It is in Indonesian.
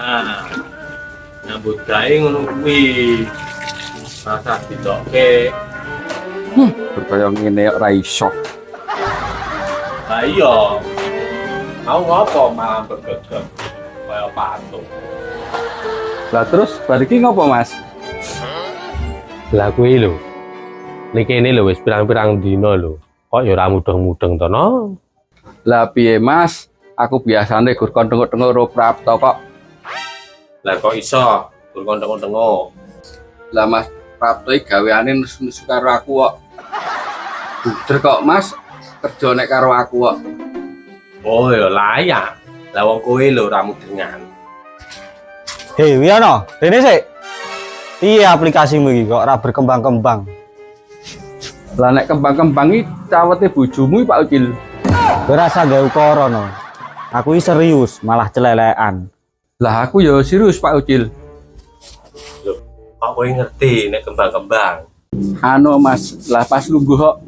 Nah, nyambut gawe ngono kuwi. Rasa didokke. Kaya ngene ora iso. Lah iya. Mau ngopo malah bergegem kaya patung. Lah terus bar iki ngopo, Mas? Lah kuwi lho. Ning kene lho wis pirang-pirang dina lho. Kok ya ora mudeng-mudeng to no? Lah piye, Mas? Aku biasane gur kon tengok-tengok ro Prapto kok. Lah kok iso gur kon tengok-tengok. Lah Mas Prapto iki gaweane nesu karo aku kok. Buder kok, Mas. Kerja nek karo aku kok. Oh ya layak. Lah wong kowe lho ora mudengan. Hei, Wiono, rene sik. Iya aplikasimu iki kok ora berkembang-kembang. Lah nek kembang-kembang iki cawete bojomu Pak Ucil. Ora usah gawe ukara no. Aku iki serius, malah celelekan. Lah aku ya serius Pak Ucil. Lho, kok kowe ngerti nek kembang-kembang? Anu Mas, lah pas lungguh kok